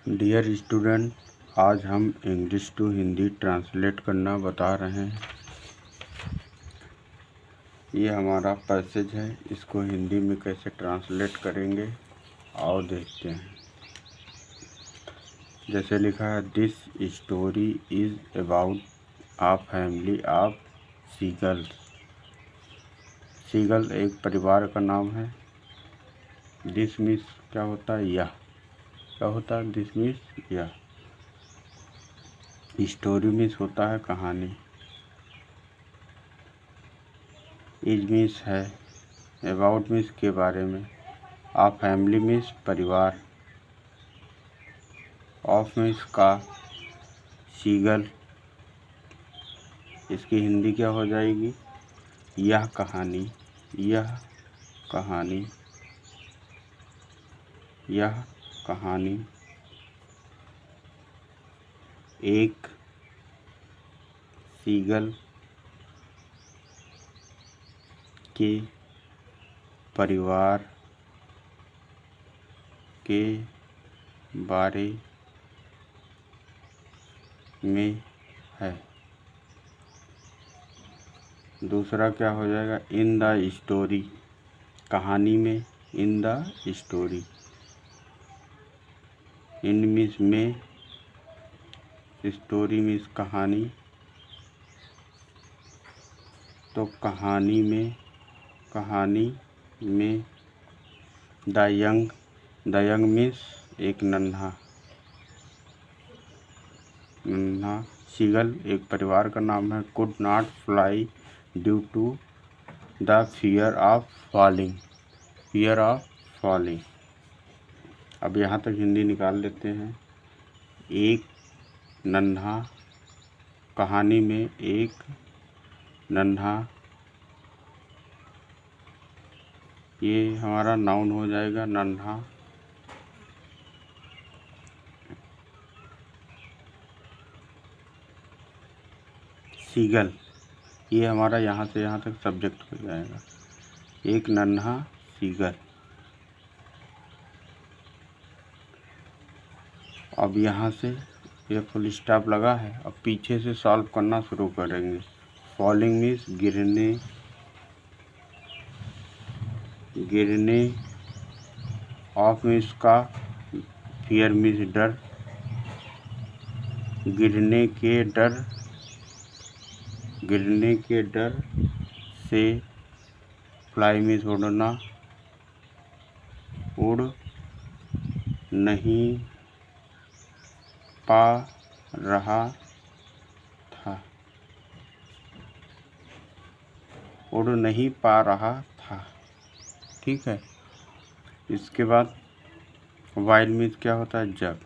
Dear student, आज हम English to Hindi translate करना बता रहे हैं। ये हमारा पैसेज है, इसको हिंदी में कैसे ट्रांसलेट करेंगे आओ देखते हैं। जैसे लिखा है, this story is about a family of seagulls. Seagull एक परिवार का नाम है। दिस मीन्स क्या होता है? यह। क्या होता है? दिस मीन्स यह। स्टोरी मीन्स होता है कहानी। इज मीन्स है। अबाउट मीन्स के बारे में। आ फैमिली मीन्स परिवार। ऑफ मीन्स का। सीगल इसकी हिंदी क्या हो जाएगी? यह कहानी। यह कहानी। यह कहानी एक सीगल के परिवार के बारे में है। दूसरा क्या हो जाएगा? इन द स्टोरी, कहानी में। In the story. In means में, स्टोरी मीन्स कहानी। तो कहानी में, कहानी में द यंग मीन्स एक नन्हा। नन्हा सीगल एक परिवार का नाम है। Could not fly due to the fear of falling. Fear of falling. अब यहाँ तक हिंदी निकाल लेते हैं। एक नन्हा, कहानी में एक नन्हा, ये हमारा नाउन हो जाएगा नन्हा। सीगल ये हमारा यहाँ से यहाँ तक सब्जेक्ट हो जाएगा। एक नन्हा सीगल। अब यहाँ से ये फुल स्टॉप लगा है। अब पीछे से सॉल्व करना शुरू करेंगे। फॉलिंग मीन्स गिरने, गिरने। ऑफ मीन्स का। फियर मीन्स डर, गिरने के डर, गिरने के डर से। फ्लाई मीन्स उड़ना, उड़ नहीं पा रहा था, उड़ नहीं पा रहा था। ठीक है। इसके बाद वाइल मीन्स क्या होता है? जब।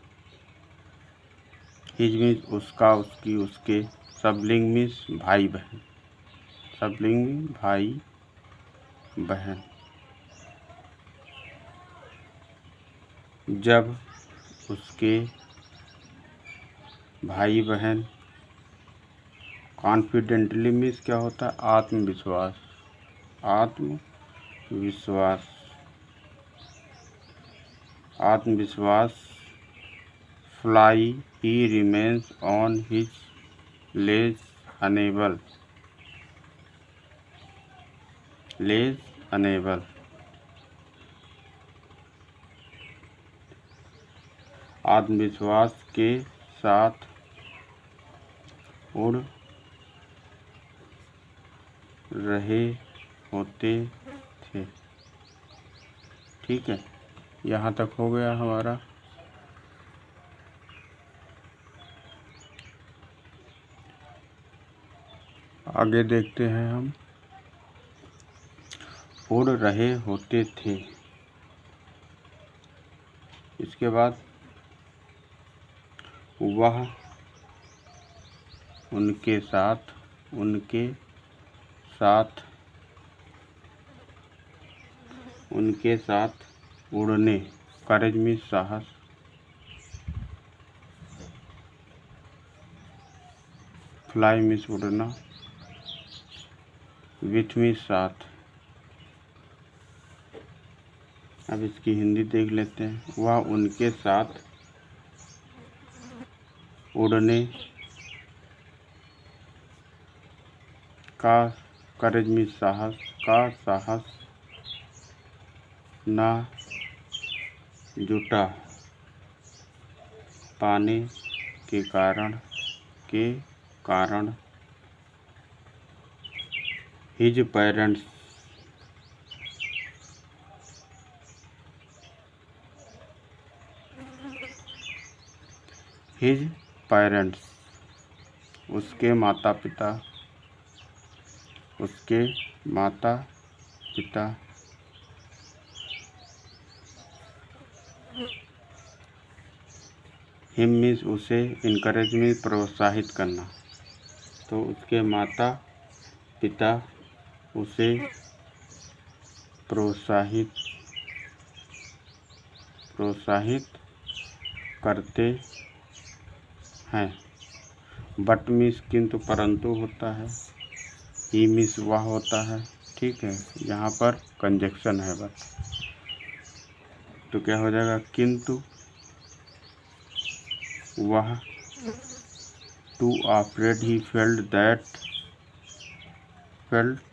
हिज मीन्स उसका, उसकी, उसके। सबलिंग मीन्स भाई बहन। सबलिंग भाई बहन। जब उसके भाई बहन। कॉन्फिडेंटली मीन्स क्या होता है? आत्मविश्वास। आत्मविश्वास। आत्मविश्वास। Fly he remains on his ledge unable. Ledge unable. आत्मविश्वास के साथ उड़ रहे होते थे। ठीक है, यहाँ तक हो गया हमारा। आगे देखते हैं हम। उड़ रहे होते थे। इसके बाद वह उनके साथ, उनके साथ, उनके साथ उड़ने। करेज मीन्स साहस। फ्लाई मीन्स उड़ना। विथ मीन्स साथ। अब इसकी हिंदी देख लेते हैं। वह उनके साथ उड़ने का करेज में साहस ना जुटा पाने के कारण हिज पेरेंट्स उसके माता पिता हिम मीन्स उसे इनकरेज में प्रोत्साहित करना, तो उसके माता पिता उसे प्रोत्साहित करते हैं। बट मीन्स किंतु परंतु होता है, ही मीन्स वह होता है। ठीक है, यहाँ पर कंजक्शन है बट, तो क्या हो जाएगा, किंतु वह to afraid he felt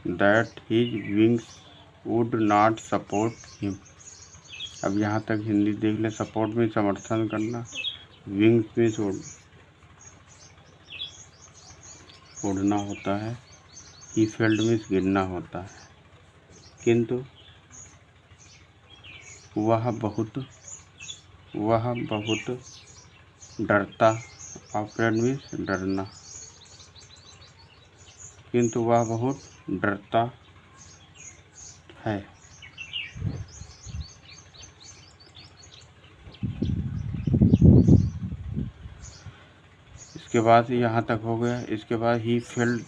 that his wings would not support him. अब यहाँ तक हिंदी देख ले। सपोर्ट में समर्थन करना, विंग्स में उड़ना होता है, ही फेल्ट में गिरना होता है, किंतु वह बहुत डरता, अफ्रेड में डरना, किंतु वह बहुत डरता है। इसके बाद यहाँ तक हो गया। इसके बाद he felt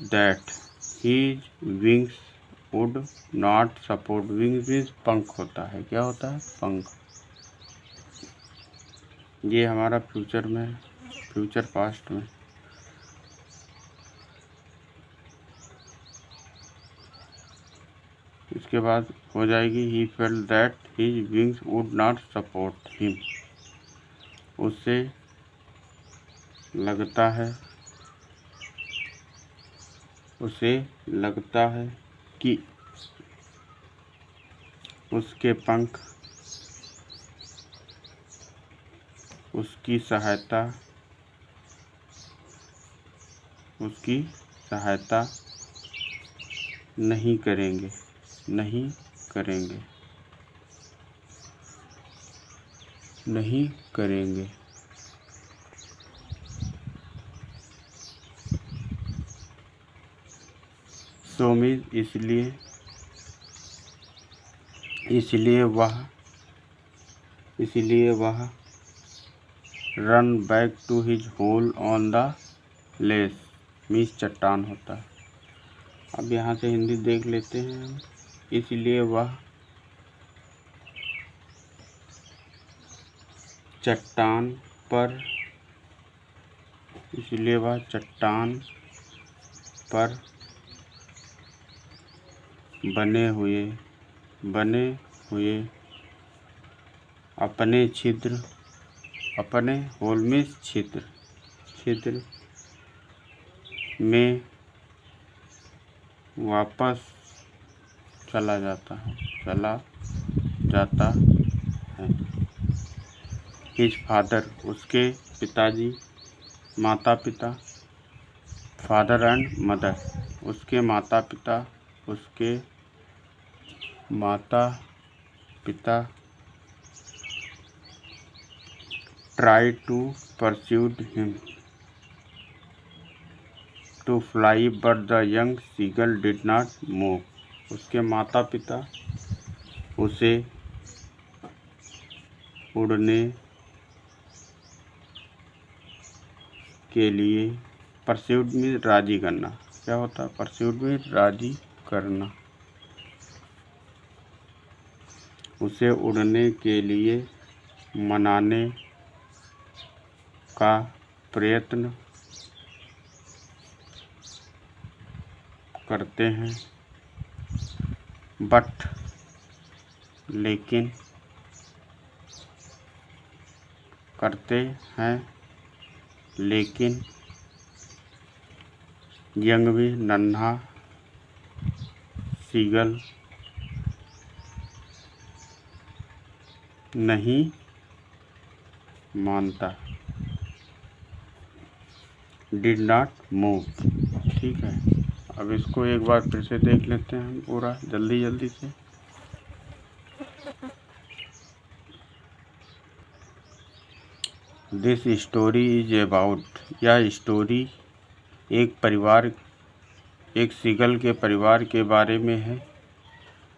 that his wings would not support. Wings means पंख होता है। क्या होता है? पंख। ये हमारा फ्यूचर पास्ट में। इसके बाद हो जाएगी ही felt that his wings would not support him. उससे लगता है कि उसके पंख उसकी सहायता नहीं करेंगे। सो मीन्स इसलिए वह run back to his hole on the ledge means चट्टान होता है। अब यहाँ से हिंदी देख लेते हैं हम। इसलिए वह चट्टान पर बने हुए अपने होल में छिद्र में वापस चला जाता है। हिज फादर उसके पिताजी, माता पिता, फादर एंड मदर उसके माता पिता try to pursue him to fly but the young seagull did not move. उसके माता पिता उसे उड़ने के लिए, परस्यूड में राजी करना। क्या होता है? परस्यूड में राजी करना। उसे उड़ने के लिए मनाने का प्रयत्न करते हैं, लेकिन करते हैं, लेकिन यंग भी नन्हा सीगल नहीं मानता। Did not move. ठीक है, अब इसको एक बार फिर से देख लेते हैं हम पूरा जल्दी से। दिस स्टोरी इज अबाउट, यह स्टोरी एक सीगल के परिवार के बारे में है।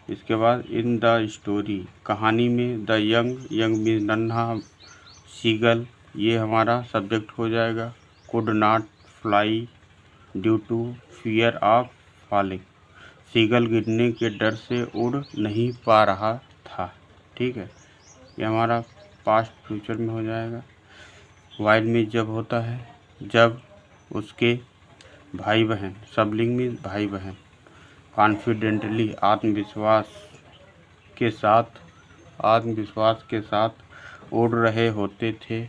इसके बाद इन द स्टोरी, कहानी में, द यंग मीन्स नन्हा, सीगल ये हमारा सब्जेक्ट हो जाएगा। Could not fly due to fear of falling, seagull गिरने के डर से उड़ नहीं पा रहा था। ठीक है, ये हमारा पास्ट फ्यूचर में हो जाएगा। वाइल में जब होता है, जब उसके भाई बहन, सबलिंग में भाई बहन, कॉन्फिडेंटली आत्मविश्वास के साथ उड़ रहे होते थे,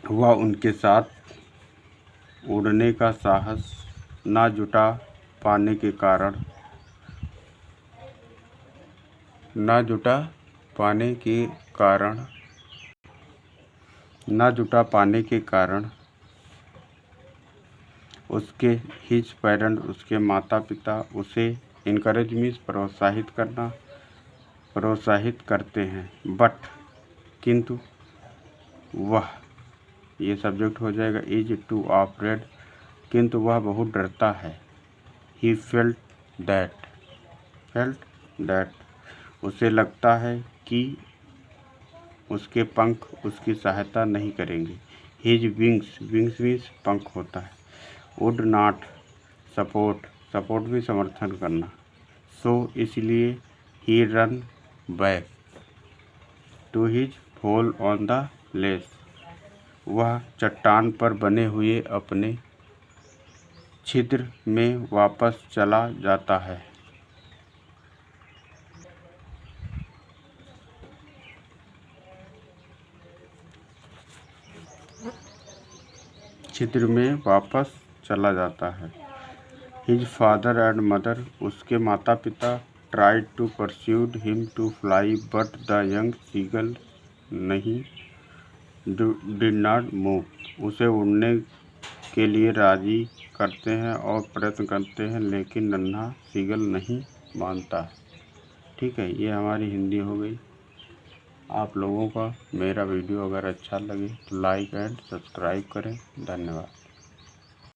वह उनके साथ उड़ने का साहस न जुटा पाने के कारण उसके हिज पेरेंट, उसके माता पिता उसे इनकरेज मीन्स प्रोत्साहित करते हैं। बट किंतु वह, ये सब्जेक्ट हो जाएगा। इज टू अफ्रेड, किंतु वह बहुत डरता है। ही फेल्ट दैट, उसे लगता है कि उसके पंख उसकी सहायता नहीं करेंगे। हिज विंग्स मीन्स पंख होता है। वुड नॉट सपोर्ट भी समर्थन करना। सो इसलिए ही run back to his hole on the less, वह चट्टान पर बने हुए अपने छिद्र में वापस चला जाता है। हिज फादर एंड मदर, उसके माता पिता, tried to persuade him to fly, but the young seagull did not move, उसे उड़ने के लिए राजी करते हैं और प्रयत्न करते हैं, लेकिन नन्हा सीगल नहीं मानता। ठीक है, ये हमारी हिंदी हो गई। आप लोगों का मेरा वीडियो अगर अच्छा लगे तो लाइक एंड सब्सक्राइब करें। धन्यवाद।